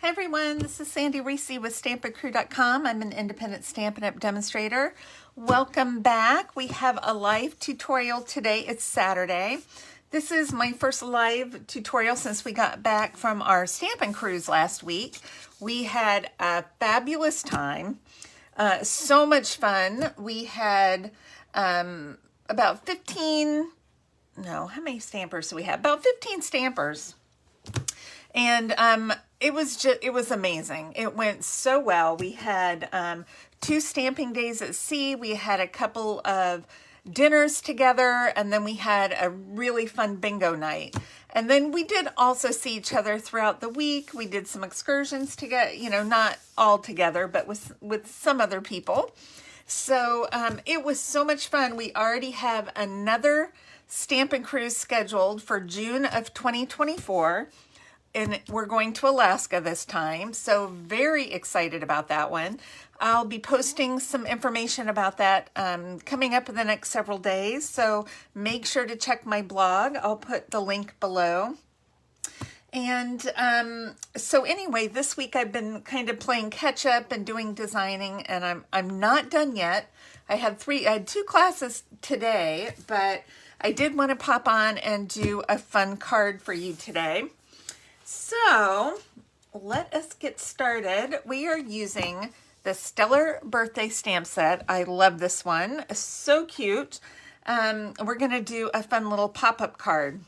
Hi everyone, this is Sandy Reese with StampinCrew.com. I'm an independent Stampin' Up! Demonstrator. Welcome back. We have a live tutorial today. It's Saturday. This is my first live tutorial since we got back from our Stampin' Cruise last week. We had a fabulous time, so much fun. We had about 15, no, how many stampers do we have? About 15 stampers. And it was amazing. It went so well. We had 2 stamping days at sea. We had a couple of dinners together, and then we had a really fun bingo night. And then we did also see each other throughout the week. We did some excursions together, you know, not all together, but with some other people. So it was so much fun. We already have another Stampin' Cruise scheduled for June of 2024. And we're going to Alaska this time, so very excited about that one. I'll be posting some information about that coming up in the next several days, so make sure to check my blog. I'll put the link below. And so anyway, this week I've been kind of playing catch up and doing designing, and I'm not done yet. I had 2 classes today, but I did want to pop on and do a fun card for you today. So let us get started. We are using the Stellar Birthday Stamp Set. I love this one. So cute. We're going to do a fun little pop-up card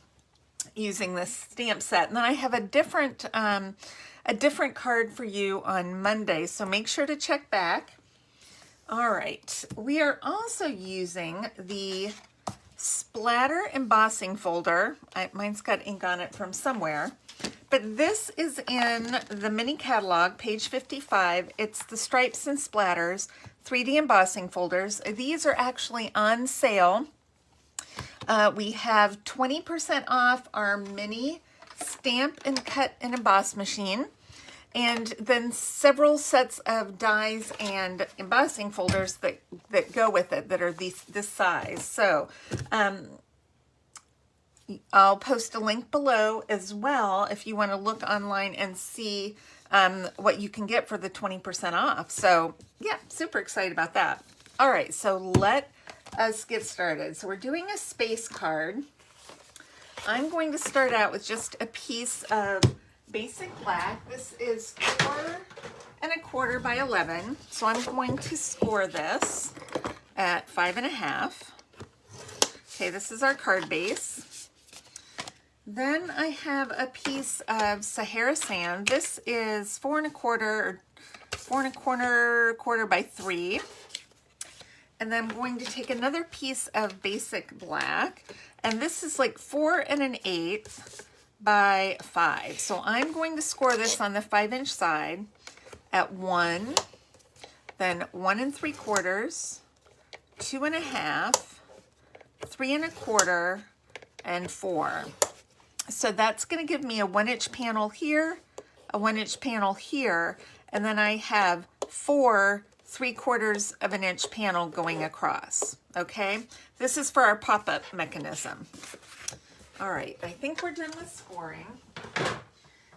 using this stamp set. And then I have a different card for you on Monday, so make sure to check back. All right. We are also using the Splatter embossing folder. Mine's got ink on it from somewhere. But this is in the mini catalog, page 55. It's the Stripes and Splatters 3D embossing folders. These are actually on sale. We have 20% off our mini stamp and cut and emboss machine. And then several sets of dies and embossing folders that go with it that are this size. So I'll post a link below as well if you want to look online and see what you can get for the 20% off. So yeah, super excited about that. All right, so let us get started. So we're doing a space card. I'm going to start out with just a piece of basic black. This is 4 1/4 by 11. So I'm going to score this at 5 1/2. Okay, this is our card base. Then I have a piece of Sahara sand. This is 4 1/4 by 3. And then I'm going to take another piece of basic black. And this is like 4 1/8 by 5. So I'm going to score this on the 5-inch side at 1, then 1 3/4, 2 1/2, 3 1/4, and 4. So that's going to give me a 1-inch panel here, a 1-inch panel here, and then I have 4 3/4 of an inch panel going across. Okay, this is for our pop-up mechanism. All right, I think we're done with scoring.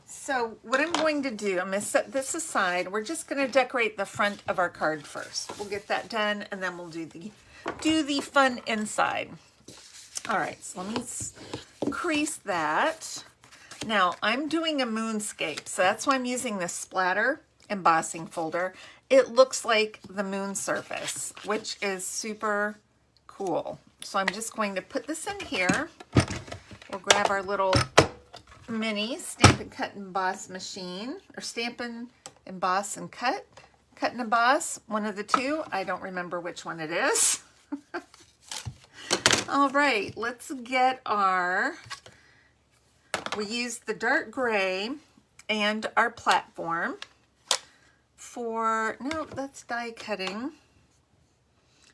So what I'm going to do, I'm going to set this aside. We're just going to decorate the front of our card first. We'll get that done, and then we'll do the fun inside. All right, so let me crease that. Now I'm doing a moonscape, so that's why I'm using this Splatter embossing folder. It looks like the moon surface, which is super cool. So I'm just going to put this in here. We'll grab our little mini Stampin' Cut and Emboss machine, or Stampin' Emboss and Cut and Emboss, one of the two. I don't remember which one it is. All right, let's get we used the dark gray and our platform no, that's die cutting.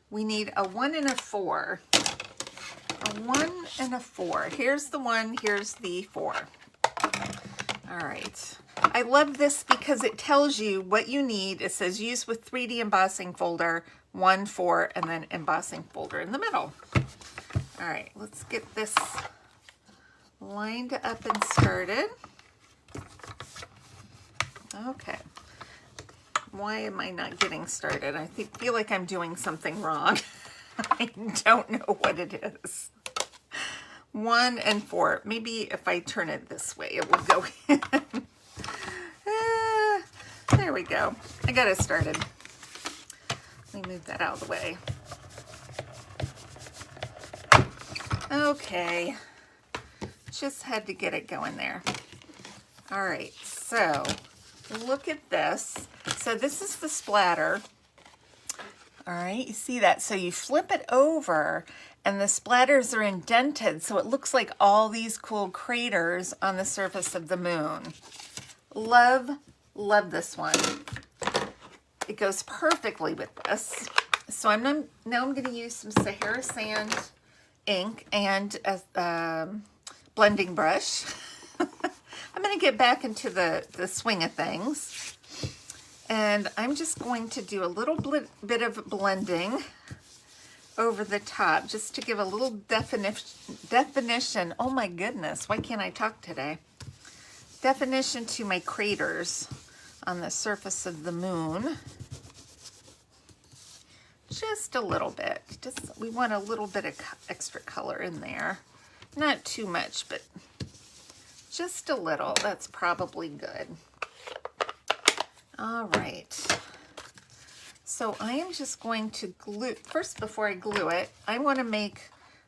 We need a 1 and a 4. A 1 and a 4. Here's the 1, here's the 4. All right. I love this because it tells you what you need. It says use with 3D embossing folder, 1, 4, and then embossing folder in the middle. All right, let's get this lined up and started. Okay. Why am I not getting started? I feel like I'm doing something wrong. I don't know what it is. 1 and 4. Maybe if I turn it this way, it will go in. There we go. I got it started. Let me move that out of the way. Okay. Just had to get it going there. All right, so look at this. So this is the splatter. All right, you see that? So you flip it over and the splatters are indented, so it looks like all these cool craters on the surface of the moon. Love, love this one. It goes perfectly with this. So now I'm going to use some Sahara Sand ink and a blending brush. I'm going to get back into the swing of things. And I'm just going to do a little bit of blending over the top just to give a little definition. Oh my goodness, why can't I talk today? Definition to my craters on the surface of the moon. Just a little bit. We want a little bit of extra color in there. Not too much, but just a little. That's probably good. All right. So I am just going to glue, first before I glue it, I want to make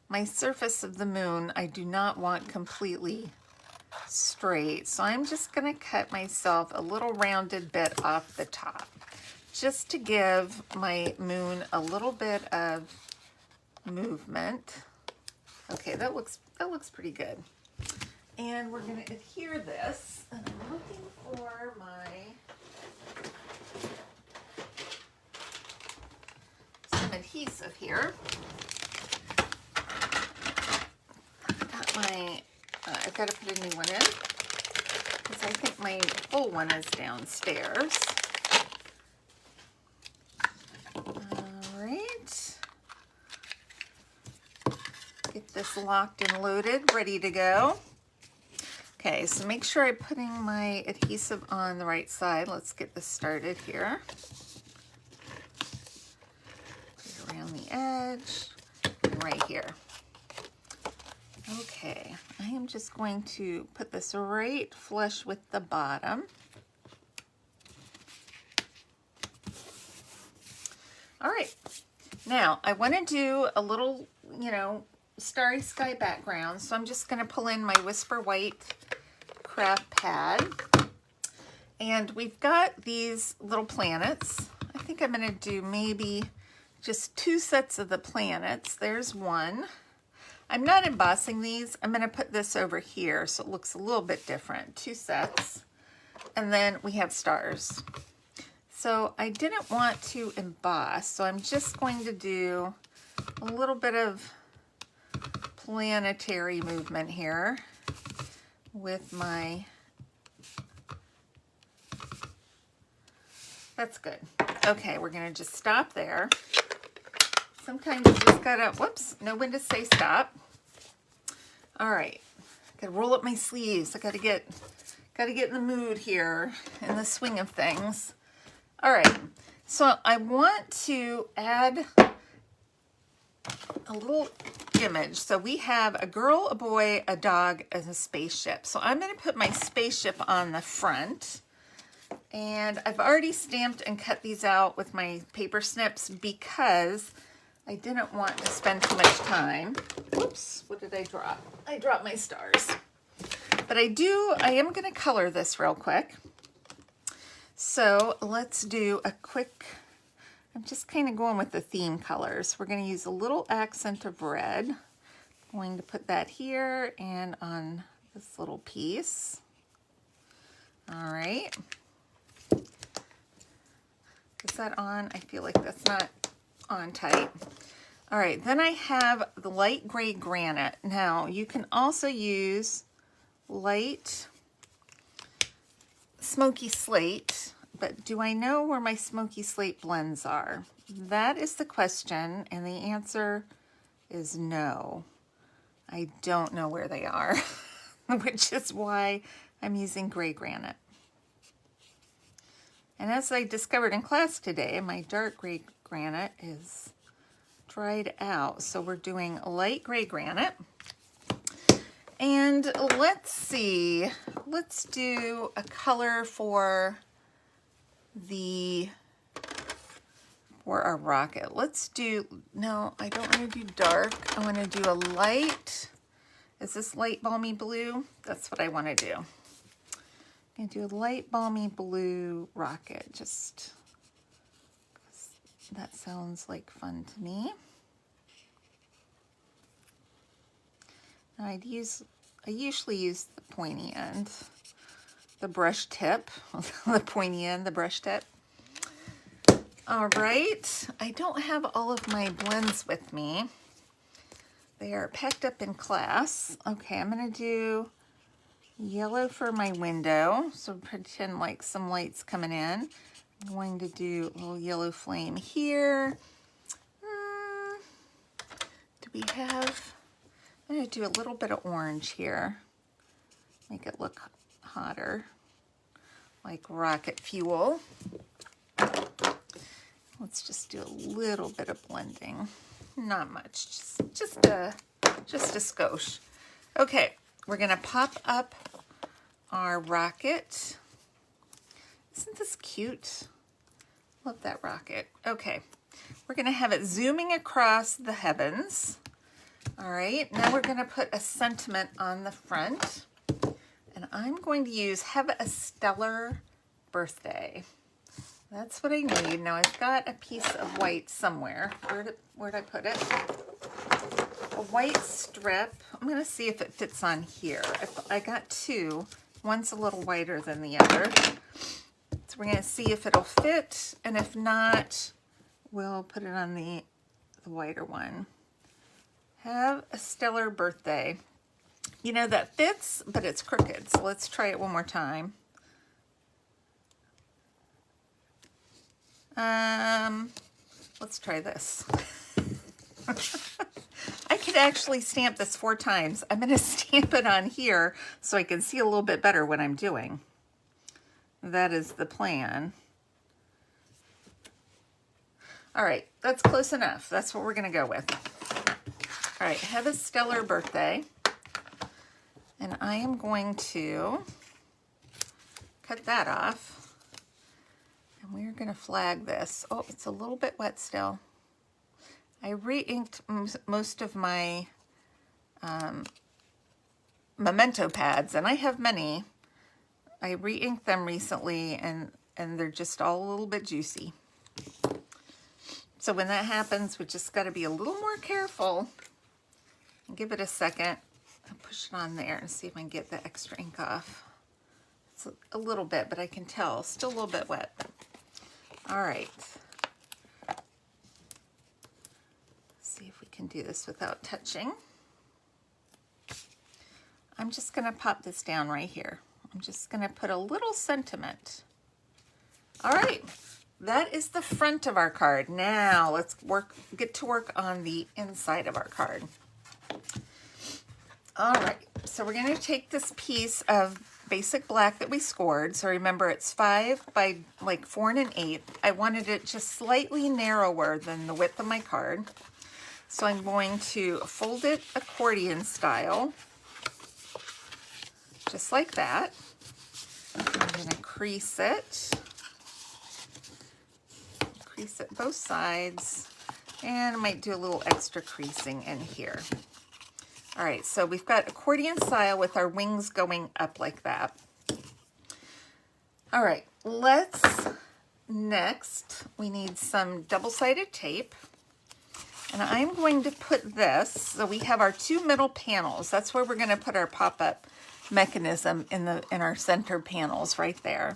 my surface of the moon, I do not want completely straight. So I'm just going to cut myself a little rounded bit off the top, just to give my moon a little bit of movement. Okay, that looks pretty good. And we're going to adhere this. And I'm looking for some adhesive here. I've got to put a new one in because I think my full one is downstairs. Get this locked and loaded, ready to go. Okay, so make sure I'm putting my adhesive on the right side. Let's get this started here. Put it around the edge and right here. Okay, I am just going to put this right flush with the bottom. All right, now I want to do a little, starry sky background. So I'm just going to pull in my Whisper White craft pad. And we've got these little planets. I think I'm going to do maybe just 2 sets of the planets. There's one. I'm not embossing these. I'm going to put this over here so it looks a little bit different. 2 sets. And then we have stars. So I didn't want to emboss, so I'm just going to do a little bit of planetary movement here with my, that's good. Okay, we're gonna just stop there. Sometimes you just gotta, whoops, know when to say stop. All right, gotta roll up my sleeves. I gotta get in the mood here, in the swing of things. All right, so I want to add a little image. So we have a girl, a boy, a dog, and a spaceship. So I'm going to put my spaceship on the front. And I've already stamped and cut these out with my paper snips because I didn't want to spend too much time. Whoops, what did I drop? I dropped my stars. But I am going to color this real quick. So let's do a quick, I'm just kind of going with the theme colors. We're going to use a little accent of red. I'm going to put that here and on this little piece. All right. Is that on? I feel like that's not on tight. All right, then I have the light gray granite. Now, you can also use light smoky slate, but do I know where my smoky slate blends are? That is the question, and the answer is no. I don't know where they are, which is why I'm using gray granite. And as I discovered in class today, my dark gray granite is dried out. So we're doing light gray granite. And let's see, let's do a color for our rocket. Let's do, no, I don't want to do dark. I want to do a light. Is this light balmy blue? That's what I want to do. I'm going to do a light balmy blue rocket. Just, that sounds like fun to me. I usually use the pointy end, the brush tip, the pointy end, the brush tip. All right, I don't have all of my blends with me. They are packed up in class. Okay, I'm gonna do yellow for my window. So pretend like some light's coming in. I'm going to do a little yellow flame here. Do we have, I'm gonna do a little bit of orange here. Make it look hotter, like rocket fuel. Let's just do a little bit of blending. Not much, just a skosh. Okay, we're gonna pop up our rocket. Isn't this cute? Love that rocket. Okay, we're gonna have it zooming across the heavens. All right, now we're gonna put a sentiment on the front. And I'm going to use Have a Stellar Birthday. That's what I need. Now I've got a piece of white somewhere. Where'd I put it? A white strip. I'm going to see if it fits on here. I got two. One's a little whiter than the other. So we're going to see if it'll fit. And if not, we'll put it on the whiter one. Have a stellar birthday. You know, that fits, but it's crooked. So let's try it one more time. Let's try this. I could actually stamp this 4 times. I'm going to stamp it on here so I can see a little bit better what I'm doing. That is the plan. All right, that's close enough. That's what we're going to go with. All right, have a stellar birthday. And I am going to cut that off. And we're going to flag this. Oh, it's a little bit wet still. I re-inked most of my memento pads, and I have many. I re-inked them recently, and they're just all a little bit juicy. So when that happens, we just got to be a little more careful. And give it a second. I'll push it on there and see if I can get the extra ink off. It's a little bit, but I can tell. Still a little bit wet. All right. See if we can do this without touching. I'm just going to pop this down right here. I'm just going to put a little sentiment. All right. That is the front of our card. Now let's get to work on the inside of our card. All right, so we're going to take this piece of basic black that we scored. So remember, it's 5 by like 4 1/8. I wanted it just slightly narrower than the width of my card. So I'm going to fold it accordion style, just like that. I'm going to crease it both sides, and I might do a little extra creasing in here. All right, so we've got accordion style with our wings going up like that. All right, next we need some double-sided tape. And I'm going to put this, so we have our 2 middle panels. That's where we're going to put our pop-up mechanism in our center panels right there.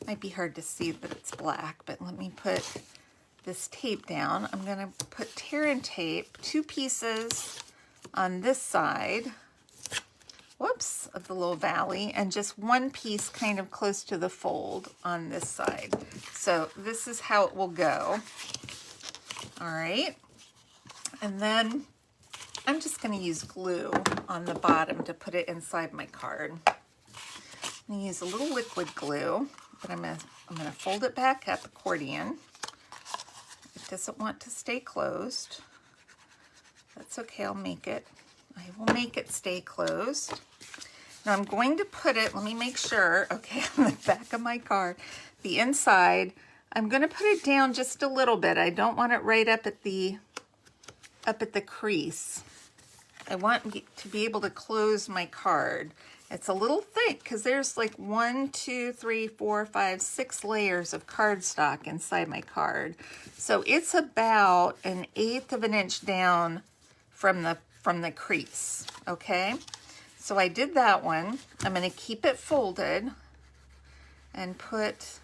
Might be hard to see that it's black, but let me put this tape down. I'm going to put tear and tape, 2 pieces on this side, whoops, of the little valley, and just 1 piece kind of close to the fold on this side. So this is how it will go. All right. And then I'm just going to use glue on the bottom to put it inside my card. I'm going to use a little liquid glue. but I'm gonna fold it back up, accordion. It doesn't want to stay closed. That's okay, I will make it stay closed. Now I'm going to put it, let me make sure, okay, on the back of my card, the inside, I'm going to put it down just a little bit. I don't want it right up at the crease. I want to be able to close my card. It's a little thick because there's like 1, 2, 3, 4, 5, 6 layers of cardstock inside my card. So it's about 1/8 of an inch down from the crease, okay? So I did that one. I'm going to keep it folded and put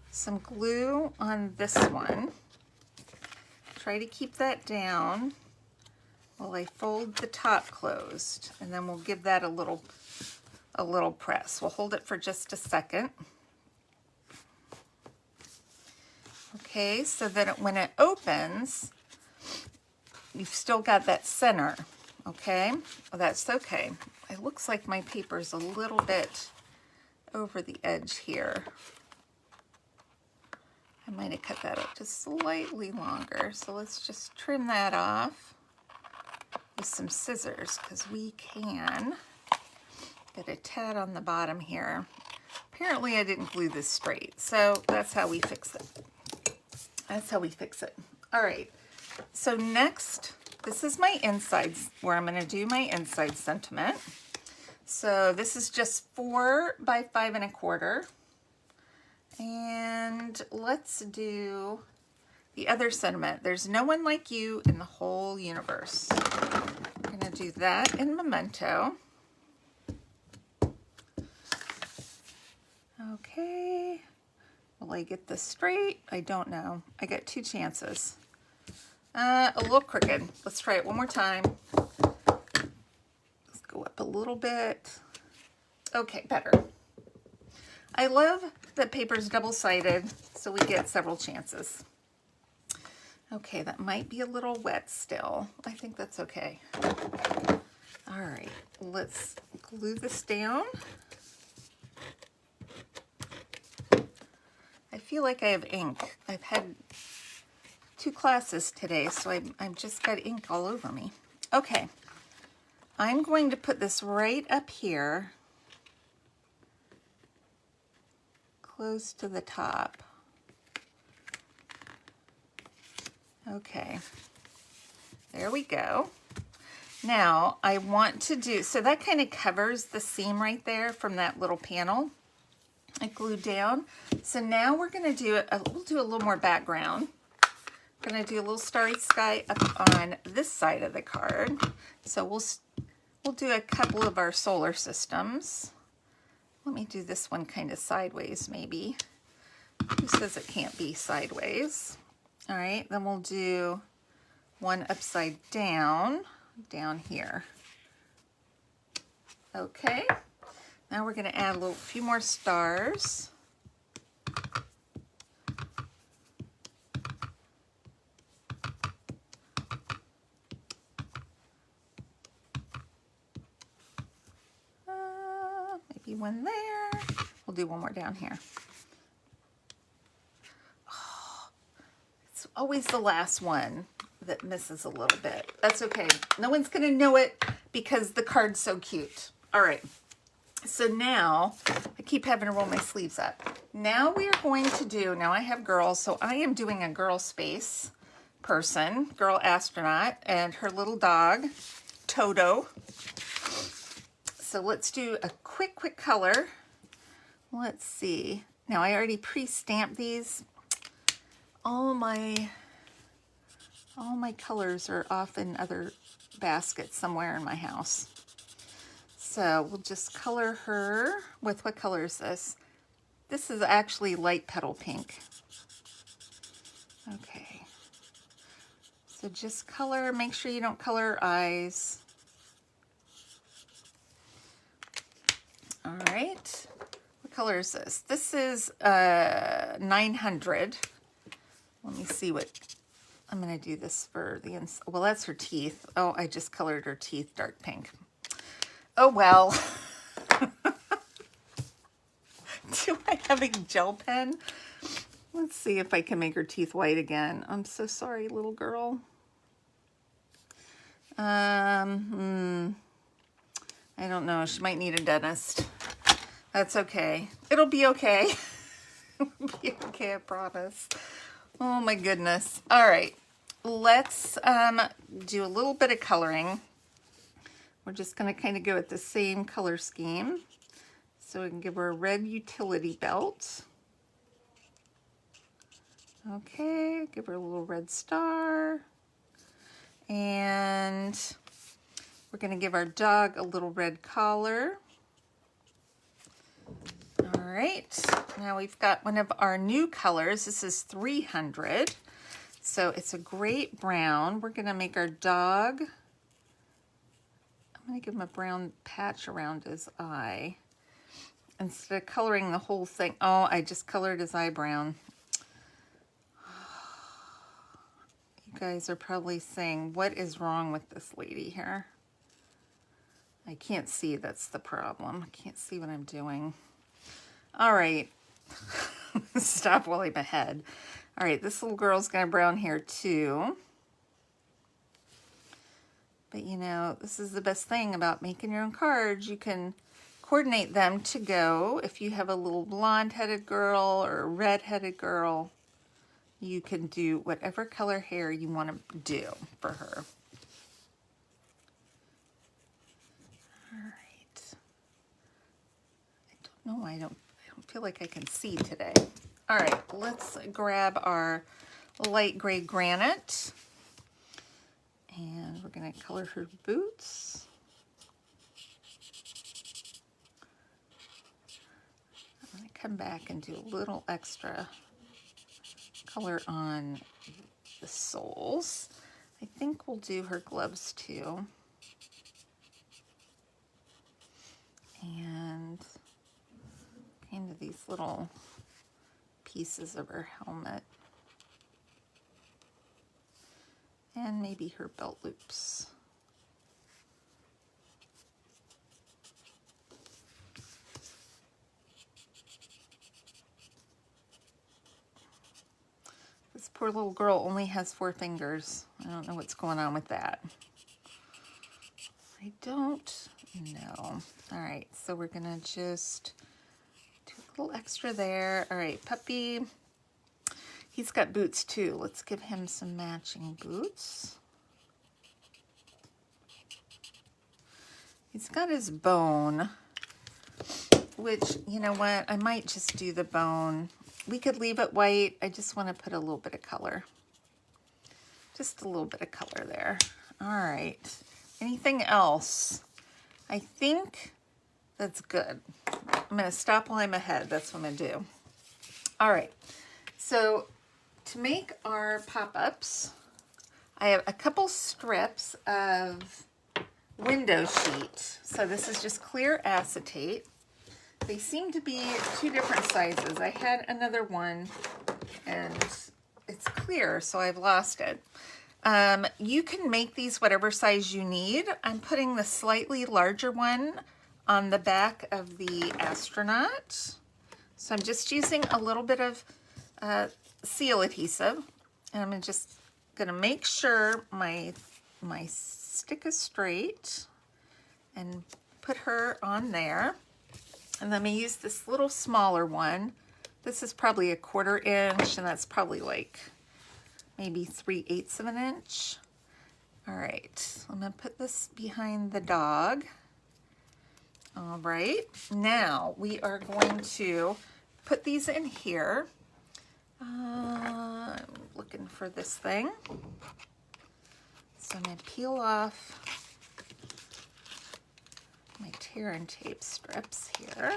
some glue on this one. Try to keep that down while I fold the top closed, and then we'll give that a little press. We'll hold it for just a second. Okay, so that when it opens, you've still got that center, okay? Well, that's okay. It looks like my paper's a little bit over the edge here. I might have cut that up just slightly longer, so let's just trim that off with some scissors, because we can get a tad on the bottom here. Apparently I didn't glue this straight, so that's how we fix it. That's how we fix it. All right, so next, this is my insides, where I'm going to do my inside sentiment. So this is just 4 by 5 1/4. And let's do the other sentiment. There's no one like you in the whole universe. I'm going to do that in Memento. Okay. Will I get this straight? I don't know. I got 2 chances. A little crooked. Let's try it one more time. Let's go up a little bit. Okay, better. I love that paper's double-sided, so we get several chances. Okay, that might be a little wet still. I think that's okay. All right, let's glue this down. I feel like I have ink. I've had 2 classes today, so I've just got ink all over me. Okay, I'm going to put this right up here, close to the top. Okay, there we go. Now I want to do, so that kind of covers the seam right there from that little panel I glued down. So now we're going to do we'll do a little more background. We're going to do a little starry sky up on this side of the card. So we'll do a couple of our solar systems. Let me do this one kind of sideways, maybe. Who says it can't be sideways? All right, then we'll do one upside down here. Okay, now we're going to add a few more stars. Maybe one there. We'll do one more down here. Oh, it's always the last one that misses a little bit. That's okay. No one's going to know it because the card's so cute. All right. So now, I keep having to roll my sleeves up. Now we are going to do, now I have girls, so I am doing a girl space person, girl astronaut, and her little dog, Toto. So let's do a quick color. Let's see. Now I already pre-stamped these. All my colors are off in other baskets somewhere in my house. So we'll just color her with, what color is this? This is actually light petal pink. Okay. So just color, make sure you don't color her eyes. All right. What color is this? This is 900. Let me see what, I'm going to do this for the inside. Well, that's her teeth. Oh, I just colored her teeth dark pink. Oh, well. Do I have a gel pen? Let's see if I can make her teeth white again. I'm so sorry, little girl. I don't know. She might need a dentist. That's okay. It'll be okay. It'll be okay, I promise. Oh my goodness. All right. Let's do a little bit of coloring. We're just going to kind of go with the same color scheme. So we can give her a red utility belt. Okay, give her a little red star. And we're going to give our dog a little red collar. All right, now we've got one of our new colors. This is 300. So it's a great brown. We're going to make our dog, I'm going to give him a brown patch around his eye. Instead of coloring the whole thing, oh, I just colored his eye brown. You guys are probably saying, what is wrong with this lady here? I can't see, that's the problem. I can't see what I'm doing. All right, stop while I'm ahead. All right, this little girl's got a brown hair too. But you know, this is the best thing about making your own cards. You can coordinate them to go. If you have a little blonde-headed girl or a red-headed girl, you can do whatever color hair you want to do for her. All right. I don't know why I don't feel like I can see today. All right, let's grab our light gray granite. And we're going to color her boots. I'm going to come back and do a little extra color on the soles. I think we'll do her gloves too. And kind of these little pieces of her helmet. And maybe her belt loops. This poor little girl only has 4 fingers. I don't know what's going on with that. I don't know. All right, so we're gonna just do a little extra there. All right, puppy. He's got boots too. Let's give him some matching boots. He's got his bone, which, you know what, I might just do the bone. We could leave it white. I just want to put a little bit of color. Just a little bit of color there. All right. Anything else? I think that's good. I'm going to stop while I'm ahead. That's what I'm going to do. All right. So to make our pop-ups, I have a couple strips of window sheet. So this is just clear acetate. They seem to be 2 different sizes. I had another one and it's clear, so I've lost it. You can make these whatever size you need. I'm putting the slightly larger one on the back of the astronaut. So I'm just using a little bit of seal adhesive, and I'm just gonna make sure my stick is straight and put her on there. And then I use this little smaller one. This is probably a 1/4 inch, and that's probably like maybe 3/8 of an inch. All right, I'm gonna put this behind the dog. All right, now we are going to put these in here. I'm looking for this thing. So I'm gonna peel off my tear and tape strips here.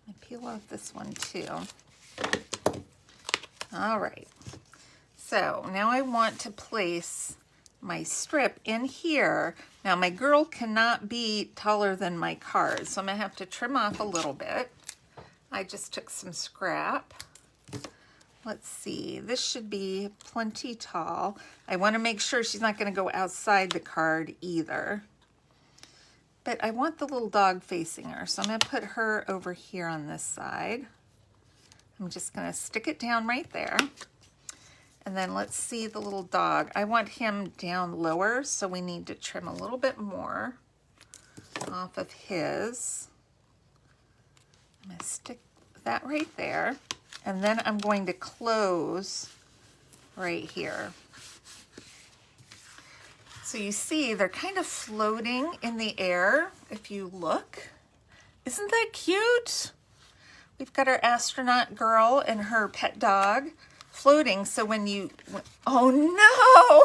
I peel off this one too. All right, so now I want to place my strip in here. Now my girl cannot be taller than my card, so I'm gonna have to trim off a little bit. I just took some scrap. Let's see, this should be plenty tall. I want to make sure she's not going to go outside the card either. but I want the little dog facing her. So I'm going to put her over here on this side. I'm just going to stick it down right there. And then let's see the little dog. I want him down lower, so we need to trim a little bit more off of his. I'm going to stick that right there. And then I'm going to close right here. So you see they're kind of floating in the air if you look. Isn't that cute? We've got our astronaut girl and her pet dog floating. So when you, oh no!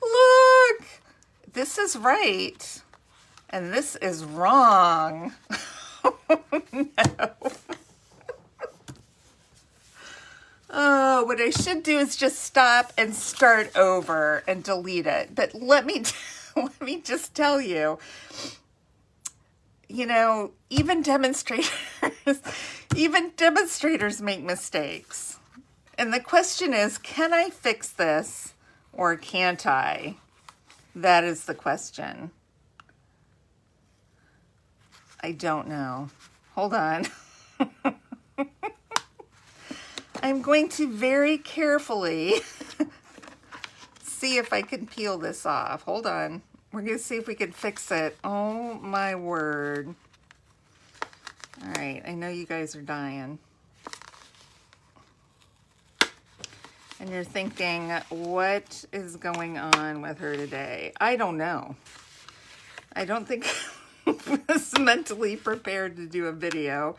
Look, this is right and this is wrong. Oh no. Oh, what I should do is just stop and start over and delete it. But let me just tell you, you know, even demonstrators make mistakes. And the question is, can I fix this or can't I? That is the question. I don't know. Hold on. I'm going to very carefully see if I can peel this off. Hold on. We're going to see if we can fix it. Oh my word. All right. I know you guys are dying. And you're thinking, what is going on with her today? I don't know. I don't think I was mentally prepared to do a video,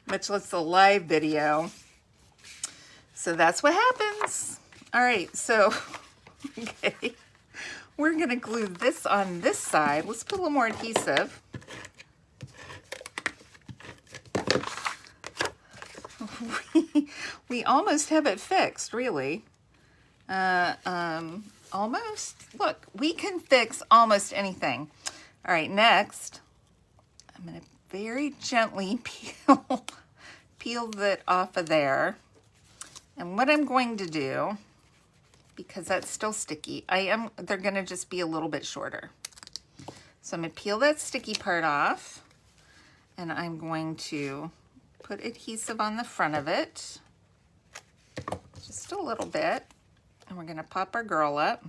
much less a live video. So that's what happens. All right, so, okay. We're gonna glue this on this side. Let's put a little more adhesive. We almost have it fixed, really. Almost. Look, we can fix almost anything. All right, next, I'm gonna very gently peel that off of there. And what I'm going to do, because that's still sticky, they're gonna just be a little bit shorter. So I'm gonna peel that sticky part off, and I'm going to put adhesive on the front of it, just a little bit, and we're gonna pop our girl up.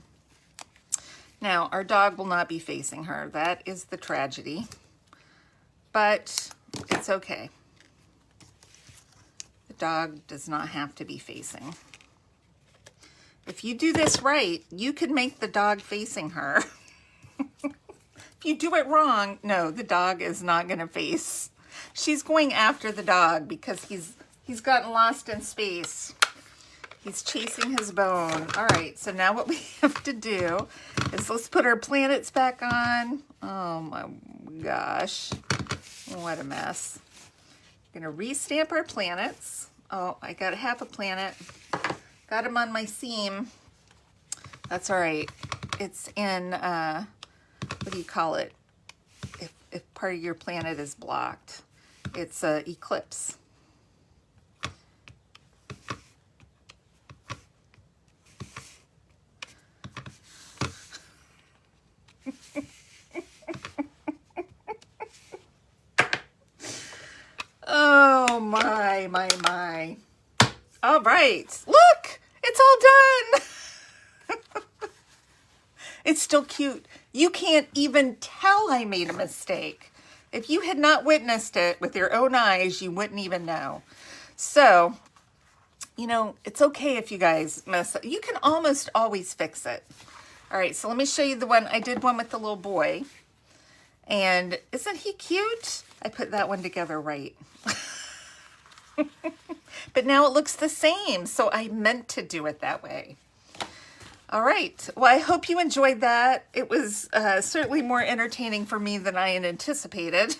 Now, our dog will not be facing her. That is the tragedy, but it's okay. The dog does not have to be facing. If you do this right, you can make the dog facing her. If you do it wrong, no, the dog is not gonna face. She's going after the dog because he's gotten lost in space. He's chasing his bone. All right, so now what we have to do is let's put our planets back on. Oh my gosh, what a mess. I'm gonna restamp our planets. Oh, I got half a planet. Got them on my seam. That's all right. It's in, what do you call it? If part of your planet is blocked. It's an eclipse. Oh my. All right, look, it's all done. It's still cute. You can't even tell I made a mistake. If you had not witnessed it with your own eyes, you wouldn't even know. So, you know, it's okay if you guys mess up. You can almost always fix it. All right, so let me show you the one. I did one with the little boy. And isn't he cute? I put that one together right. But now it looks the same, so I meant to do it that way. All right, well, I hope you enjoyed that. It was certainly more entertaining for me than I had anticipated.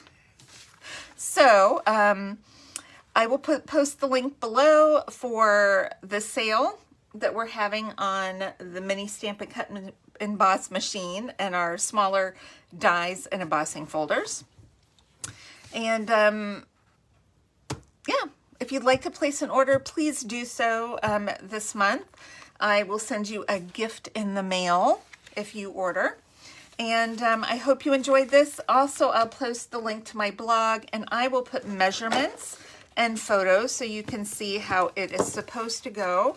So I will post the link below for the sale that we're having on the mini Stampin' Cut and Emboss machine and our smaller dies and embossing folders. And yeah, if you'd like to place an order, please do so this month. I will send you a gift in the mail if you order. And I hope you enjoyed this. Also, I'll post the link to my blog, and I will put measurements and photos so you can see how it is supposed to go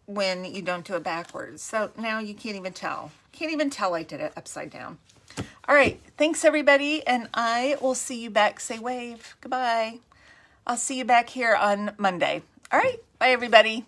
when you don't do it backwards. So now you can't even tell. Can't even tell I did it upside down. All right. Thanks, everybody. And I will see you back. Say wave. Goodbye. I'll see you back here on Monday. All right. Bye, everybody.